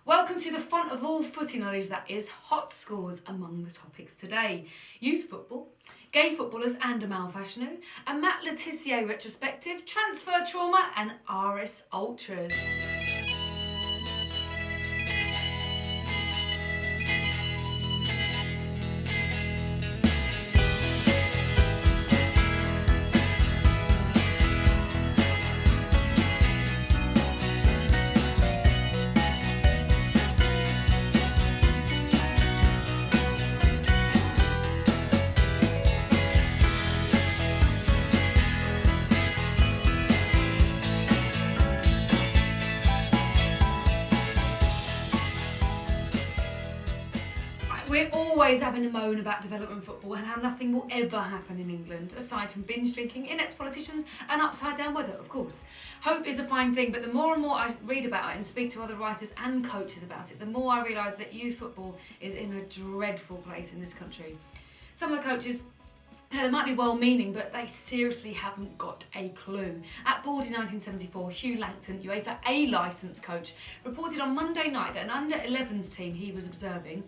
Welcome to the font of all footy knowledge that is hot scores among the topics today. Youth football, gay footballers and a malfashioner, a Matt Le Tissier retrospective, transfer trauma and RS Ultras. We're always having a moan about development football and how nothing will ever happen in England, aside from binge drinking, inept politicians and upside down weather, of course. Hope is a fine thing, but the more and more I read about it and speak to other writers and coaches about it, the more I realise that youth football is in a dreadful place in this country. Some of the coaches, they might be well-meaning, but they seriously haven't got a clue. At Board in 1974, Hugh Langton, UEFA A licensed coach, reported on Monday night that an under-11s team he was observing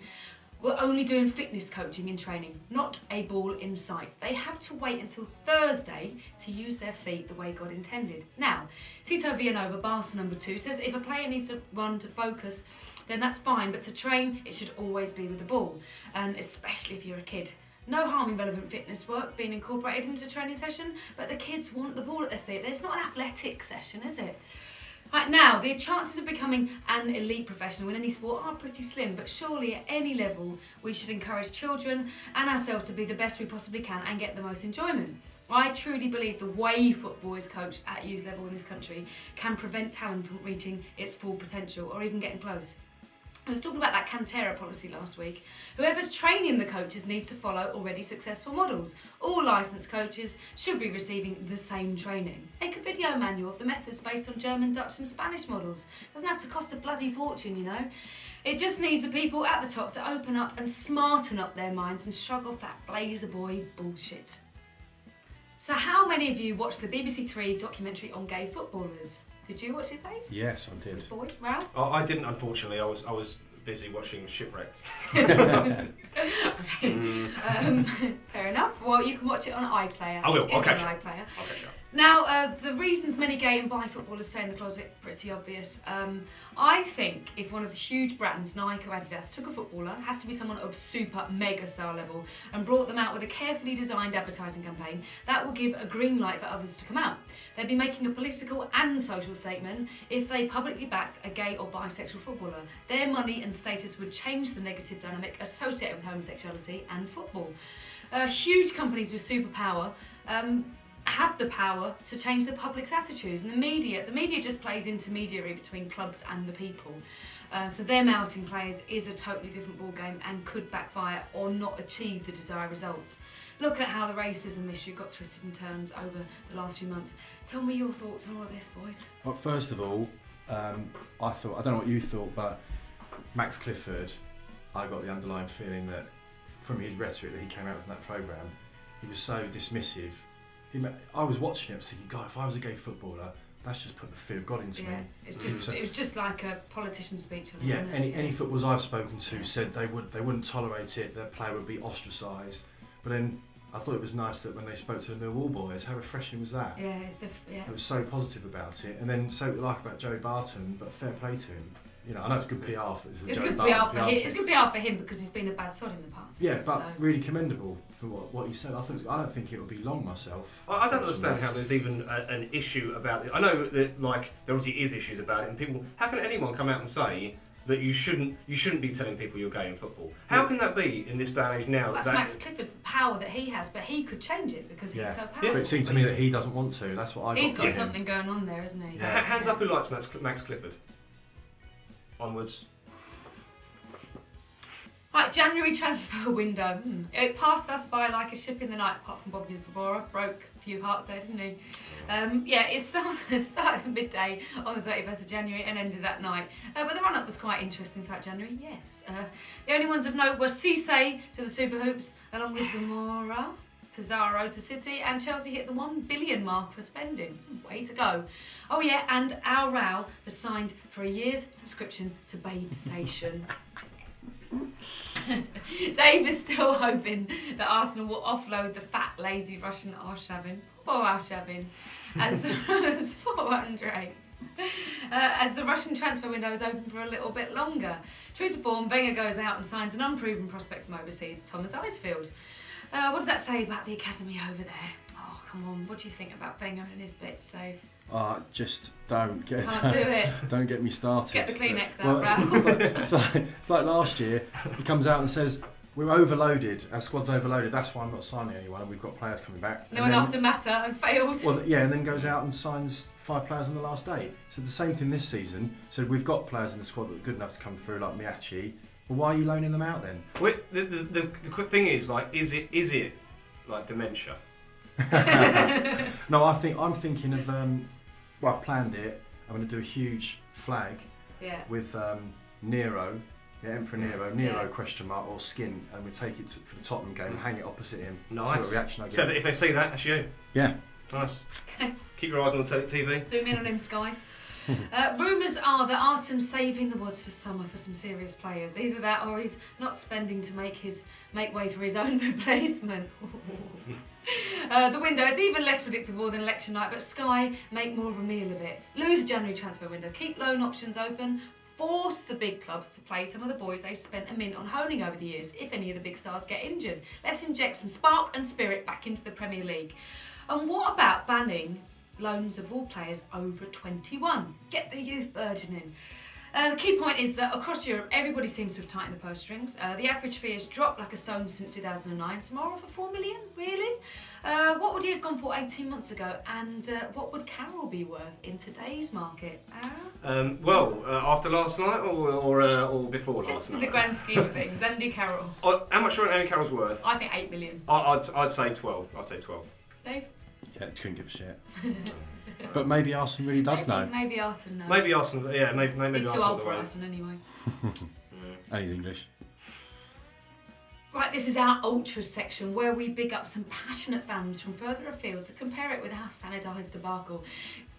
were only doing fitness coaching in training, not a ball in sight. They have to wait until Thursday to use their feet the way God intended. Now, Tito Villanova, Barca number 2, says if a player needs to run to focus, then that's fine, but to train, it should always be with the ball, and especially if you're a kid. No harm in relevant fitness work being incorporated into a training session, but the kids want the ball at their feet. It's not an athletic session, is it? Right now, the chances of becoming an elite professional in any sport are pretty slim, but surely at any level we should encourage children and ourselves to be the best we possibly can and get the most enjoyment. I truly believe the way football is coached at youth level in this country can prevent talent from reaching its full potential or even getting close. I was talking about that Cantera policy last week. Whoever's training the coaches needs to follow already successful models. All licensed coaches should be receiving the same training. Make a video manual of the methods based on German, Dutch and Spanish models. Doesn't have to cost a bloody fortune, you know. It just needs the people at the top to open up and smarten up their minds and shrug off that blazer boy bullshit. So how many of you watched the BBC Three documentary on gay footballers? Did you watch it, Dave? Yes, I did. Good boy, Ralph? Oh, I didn't, unfortunately. I was busy watching Shipwrecked. Fair enough. Well, you can watch it on iPlayer. I will. It is I'll on catch up. iPlayer. I'll catch up. Now, the reasons many gay and bi footballers stay in the closet are pretty obvious. I think if one of the huge brands, Nike or Adidas, took a footballer, it has to be someone of super mega star level, and brought them out with a carefully designed advertising campaign, that will give a green light for others to come out. They'd be making a political and social statement if they publicly backed a gay or bisexual footballer. Their money and status would change the negative dynamic associated with homosexuality and football. Huge companies with superpower have the power to change the public's attitudes, and the media just plays intermediary between clubs and the people. So them outing players is a totally different ballgame and could backfire or not achieve the desired results. Look at how the racism issue got twisted and turned over the last few months. Tell me your thoughts on all of this, boys. Well, first of all, I don't know what you thought, but Max Clifford, I got the underlying feeling that from his rhetoric that he came out with in that programme, he was so dismissive. I was watching it, I was thinking, God, if I was a gay footballer, that's just put the fear of God into me. It was just like a politician's speech. Yeah, any footballers I've spoken to said they wouldn't tolerate it, their player would be ostracised. But then I thought it was nice that when they spoke to the Millwall boys, how refreshing was that? Yeah, it's different. Yeah. It was so positive about it, and then so like about Joey Barton, but fair play to him. You know, I know it's good PR for It's good PR for him because he's been a bad sod in the past. Yeah, but really commendable for what he said. I don't think it will be long myself. I don't understand how there's even an issue about it. I know that like there obviously is issues about it, and people. How can anyone come out and say that you shouldn't be telling people you're gay in football? How can that be in this day and age now? That's Max Clifford's the power that he has, but he could change it because he's so powerful. Yeah. But it seemed to me that he doesn't want to. That's what I got. He's got something going on there, isn't he? Yeah. Hands up who likes Max Clifford. Onwards. Right, January transfer window. It passed us by like a ship in the night, apart from Bobby Zabora. Broke a few hearts there, didn't he? It started at midday on the 31st of January and ended that night. But the run-up was quite interesting throughout January, yes. The only ones of note were Tissier to the Super Hoops, along with Zamora. Pizarro to City, and Chelsea hit the 1 billion mark for spending. Way to go. Oh yeah, and Al Rao has signed for a year's subscription to Babe Station. Dave is still hoping that Arsenal will offload the fat, lazy Russian Arshavin, poor Arshavin, as the Russian transfer window is open for a little bit longer. True to form, Wenger goes out and signs an unproven prospect from overseas, Thomas Icefield. What does that say about the academy over there? Oh, come on, what do you think about Wenger and his bits, Dave? Just don't get Can't do it. Don't get me started. Get the Kleenex out, Ralph. It's like last year. He comes out and says we're overloaded. Our squad's overloaded. That's why I'm not signing anyone. And we've got players coming back. No one after Mata and failed. Well, yeah, and then goes out and signs 5 players on the last day. So the same thing this season. So we've got players in the squad that are good enough to come through, like Miachi. Well, why are you loaning them out then? Wait, the quick thing is, like, is it like dementia? No, I'm thinking of. Well, I've planned it. I'm going to do a huge flag with Nero, Emperor Nero question mark or skin, and we take it for the Tottenham game, hang it opposite him. Nice. See what reaction I get. So that if they see that, that's you. Yeah. Nice. Keep your eyes on the TV. Zoom in on him, Sky. Rumours are that Arsenal's saving the woods for summer for some serious players. Either that or he's not spending to make way for his own replacement. The window is even less predictable than election night, but Sky make more of a meal of it. Lose the January transfer window, keep loan options open, force the big clubs to play some of the boys they've spent a mint on honing over the years, if any of the big stars get injured. Let's inject some spark and spirit back into the Premier League. And what about banning loans of all players over 21? Get the youth burgeoning. The key point is that across Europe, everybody seems to have tightened the purse strings. The average fee has dropped like a stone since 2009. Tomorrow for 4 million, really? What would he have gone for 18 months ago? And what would Carroll be worth in today's market? After last night or before last night? Just in the grand scheme of things, Andy Carroll. How much are Andy Carroll's worth? I think 8 million. I'd say 12. I'd say 12. Dave? Yeah, couldn't give a shit. But maybe Arsenal really does know. Maybe Arsenal knows. Maybe Arsenal, yeah, maybe He's Arsenal. too old for Arsenal anyway. And he's English. Right, this is our Ultras section where we big up some passionate fans from further afield to compare it with our sanitized debacle.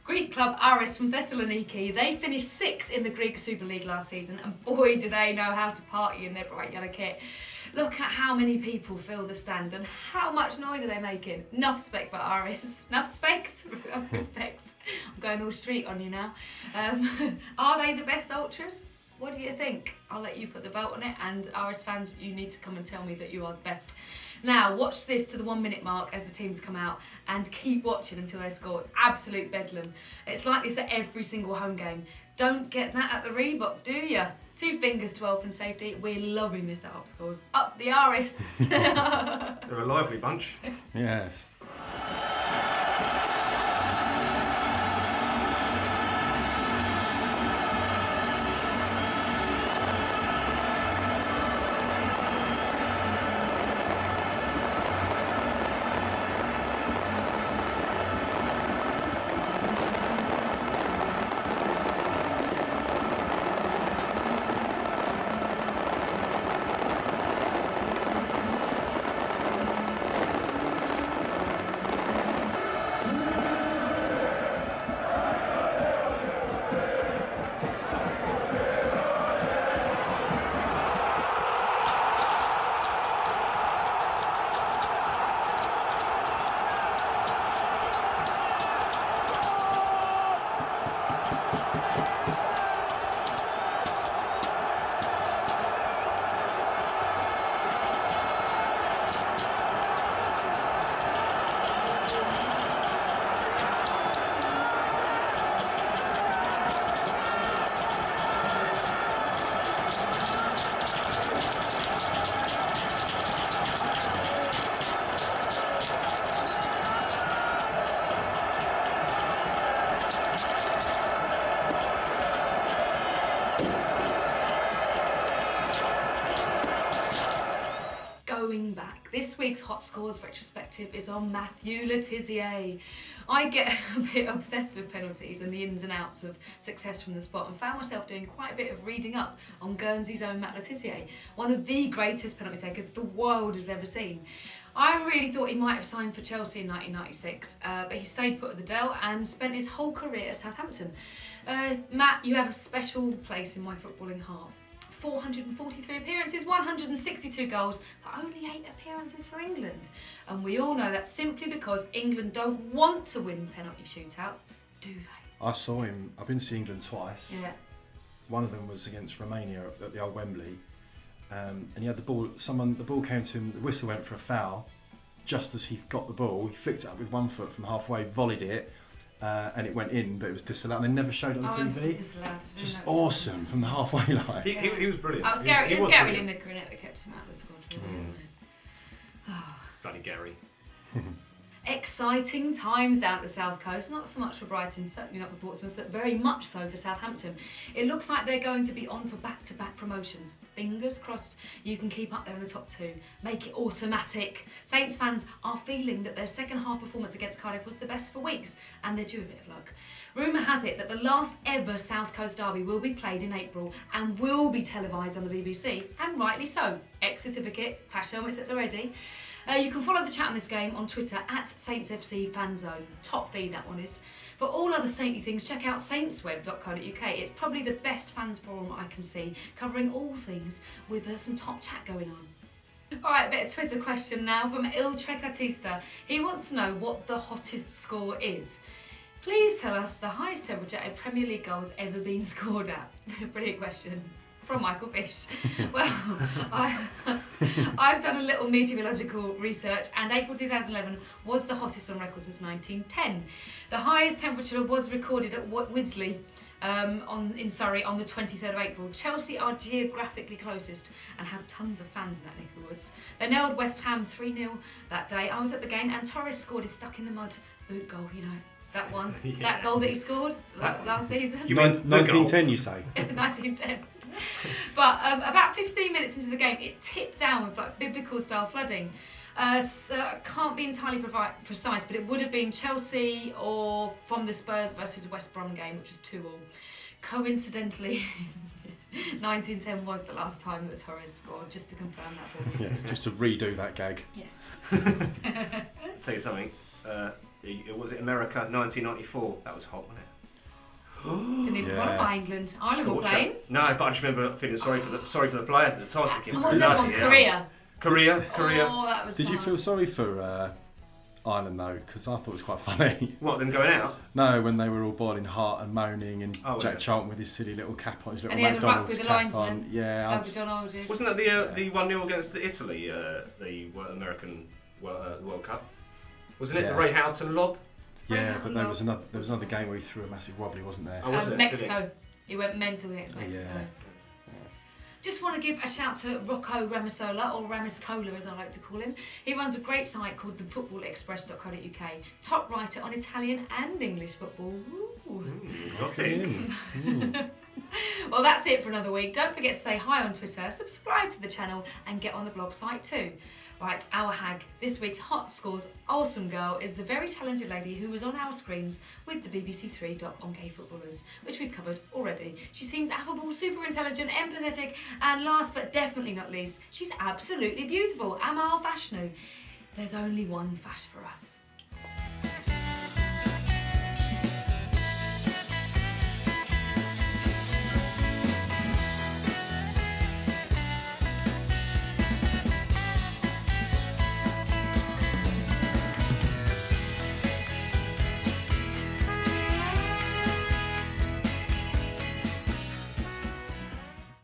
Greek club Aris from Thessaloniki, they finished 6th in the Greek Super League last season, and boy do they know how to party in their bright yellow kit. Look at how many people fill the stand and how much noise are they making. Enough respect for Aris. Enough respect. I'm going all street on you now. Are they the best Ultras? What do you think? I'll let you put the vote on it, and Aris fans, you need to come and tell me that you are the best. Now, watch this to the 1 minute mark as the teams come out, and keep watching until they score. Absolute bedlam. It's like this at every single home game. Don't get that at the Reebok, do you? 2 fingers to open safety. We're loving this at Up Scores. Up the Aris. They're a lively bunch. Yes. Going back, this week's Hot Scores retrospective is on Matthew Le Tissier. I get a bit obsessed with penalties and the ins and outs of success from the spot, and found myself doing quite a bit of reading up on Guernsey's own Matt Le Tissier, one of the greatest penalty takers the world has ever seen. I really thought he might have signed for Chelsea in 1996, but he stayed put at the Dell and spent his whole career at Southampton. Matt, you have a special place in my footballing heart. 443 appearances, 162 goals, but only 8 appearances for England. And we all know that's simply because England don't want to win penalty shootouts, do they? I saw him. I've been to see England twice. Yeah. One of them was against Romania at the old Wembley, and he had the ball. The ball came to him. The whistle went for a foul. Just as he got the ball, he flicked it up with one foot from halfway, volleyed it, and it went in, but it was disallowed. And they never showed it on TV. It was disallowed. Just awesome from the halfway line. He was brilliant. Oh, it was Gary Lineker in it that kept him out of the squad, really, wasn't it? Oh. Bloody Gary. Exciting times down at the South Coast, not so much for Brighton, certainly not for Portsmouth, but very much so for Southampton. It looks like they're going to be on for back-to-back promotions. Fingers crossed you can keep up there in the top 2. Make it automatic. Saints fans are feeling that their second half performance against Cardiff was the best for weeks, and they're due a bit of luck. Rumour has it that the last ever South Coast derby will be played in April and will be televised on the BBC, and rightly so. X-certificate, crash helmets at the ready. You can follow the chat on this game on Twitter at SaintsFC Fanzone. Top feed, that one is. For all other saintly things, check out saintsweb.co.uk. It's probably the best fans forum I can see, covering all things with some top chat going on. Alright, a bit of Twitter question now from Il Trecatista. He wants to know what the hottest score is. Please tell us the highest temperature a Premier League goal has ever been scored at. Brilliant question. From Michael Fish. Well, I've done a little meteorological research, and April 2011 was the hottest on record since 1910. The highest temperature was recorded at Wisley in Surrey on the 23rd of April. Chelsea are geographically closest and have tons of fans in that neck of the woods. They nailed West Ham 3-0 that day. I was at the game, and Torres scored his stuck in the mud boot goal, you know. That one, Yeah. that goal that he scored last season. You mean the 1910, you say? 1910. But about 15 minutes into the game, it tipped down with like biblical style flooding. So I can't be entirely precise, but it would have been Chelsea or from the Spurs versus West Brom game, which was 2-2. Coincidentally, 1910 was the last time that Torres scored, just to confirm that for you. Yeah, just to redo that gag. Yes. Tell you something. Was it America 1994? That was hot, wasn't it? Didn't even qualify England. Ireland were playing. No, but I just remember feeling sorry for the players at the time. Thinking, And what's the other one? Korea. Korea. Oh, that was Did you fun. feel sorry for Ireland though? Because I thought it was quite funny. What, them going out? No, when they were all boiling hot and moaning, and yeah. Jack Charlton with his silly little cap on, his little And he had a ruck McDonald's with the cap linesman. on. Yeah, I That'd was- be John Aldridge. Wasn't that the 1-0 against Italy, the American World Cup? Wasn't it the Yeah. Ray Houghton lob? yeah, but there was another game where he threw a massive wobbly, wasn't there? Oh, was it? Mexico. He went mental against Oh, Mexico. yeah. Just want to give a shout to Rocco Ramisola, or Ramiscola as I like to call him. He runs a great site called thefootballexpress.co.uk. Top writer on Italian and English football. Ooh. Exotic. Well, that's it for another week. Don't forget to say hi on Twitter, subscribe to the channel, and get on the blog site too. Right, our hag. This week's Hot Scores Awesome Girl is the very talented lady who was on our screens with the BBC Three doc on gay footballers, which we've covered already. She seems affable, super intelligent, empathetic, and last but definitely not least, she's absolutely beautiful. Amal Vashnu. There's only one Vash for us.